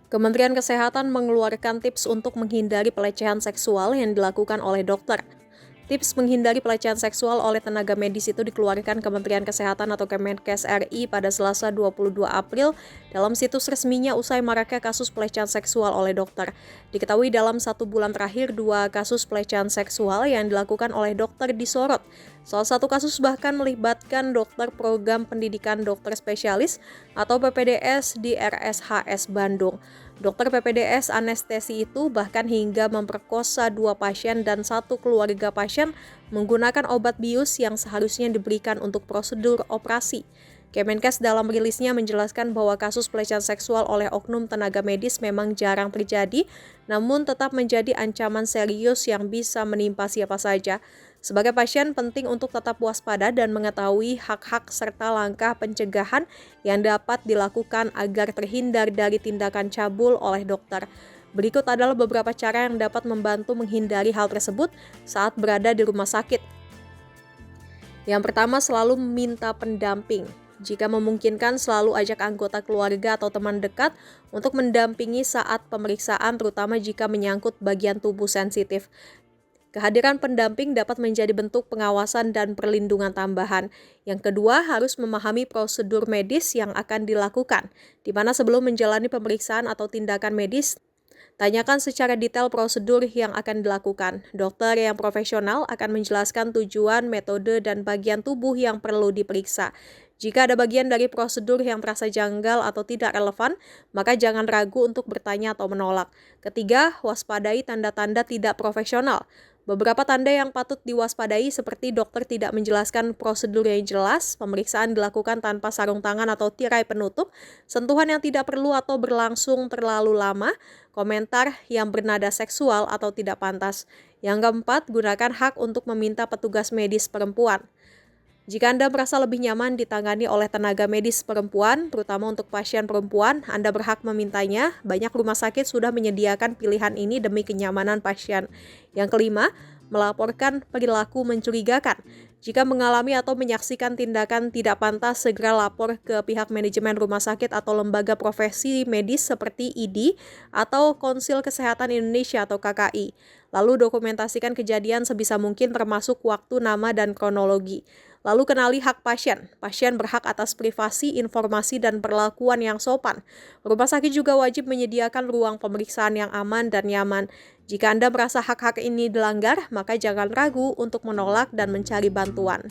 Kementerian Kesehatan mengeluarkan tips untuk menghindari pelecehan seksual yang dilakukan oleh dokter. Tips menghindari pelecehan seksual oleh tenaga medis itu dikeluarkan Kementerian Kesehatan atau Kemenkes RI pada Selasa 22 April dalam situs resminya usai maraknya kasus pelecehan seksual oleh dokter. Diketahui dalam 1 bulan terakhir 2 kasus pelecehan seksual yang dilakukan oleh dokter disorot. Salah satu kasus bahkan melibatkan dokter program pendidikan dokter spesialis atau PPDS di RSHS Bandung. Dokter PPDS anestesi itu bahkan hingga memperkosa 2 pasien dan 1 keluarga pasien menggunakan obat bius yang seharusnya diberikan untuk prosedur operasi. Kemenkes dalam rilisnya menjelaskan bahwa kasus pelecehan seksual oleh oknum tenaga medis memang jarang terjadi, namun tetap menjadi ancaman serius yang bisa menimpa siapa saja. Sebagai pasien, penting untuk tetap waspada dan mengetahui hak-hak serta langkah pencegahan yang dapat dilakukan agar terhindar dari tindakan cabul oleh dokter. Berikut adalah beberapa cara yang dapat membantu menghindari hal tersebut saat berada di rumah sakit. Yang pertama, selalu meminta pendamping. Jika memungkinkan, selalu ajak anggota keluarga atau teman dekat untuk mendampingi saat pemeriksaan, terutama jika menyangkut bagian tubuh sensitif. Kehadiran pendamping dapat menjadi bentuk pengawasan dan perlindungan tambahan. Yang kedua, harus memahami prosedur medis yang akan dilakukan, di mana sebelum menjalani pemeriksaan atau tindakan medis, tanyakan secara detail prosedur yang akan dilakukan. Dokter yang profesional akan menjelaskan tujuan, metode, dan bagian tubuh yang perlu diperiksa. Jika ada bagian dari prosedur yang terasa janggal atau tidak relevan, maka jangan ragu untuk bertanya atau menolak. Ketiga, waspadai tanda-tanda tidak profesional. Beberapa tanda yang patut diwaspadai seperti dokter tidak menjelaskan prosedur yang jelas, pemeriksaan dilakukan tanpa sarung tangan atau tirai penutup, sentuhan yang tidak perlu atau berlangsung terlalu lama, komentar yang bernada seksual atau tidak pantas. Yang keempat, gunakan hak untuk meminta petugas medis perempuan. Jika Anda merasa lebih nyaman ditangani oleh tenaga medis perempuan, terutama untuk pasien perempuan, Anda berhak memintanya. Banyak rumah sakit sudah menyediakan pilihan ini demi kenyamanan pasien. Yang kelima, melaporkan perilaku mencurigakan. Jika mengalami atau menyaksikan tindakan tidak pantas, segera lapor ke pihak manajemen rumah sakit atau lembaga profesi medis seperti ID atau Konsil Kesehatan Indonesia atau KKI. Lalu dokumentasikan kejadian sebisa mungkin termasuk waktu, nama, dan kronologi. Lalu kenali hak pasien. Pasien berhak atas privasi, informasi, dan perlakuan yang sopan. Rumah sakit juga wajib menyediakan ruang pemeriksaan yang aman dan nyaman. Jika Anda merasa hak-hak ini dilanggar, maka jangan ragu untuk menolak dan mencari bantuan.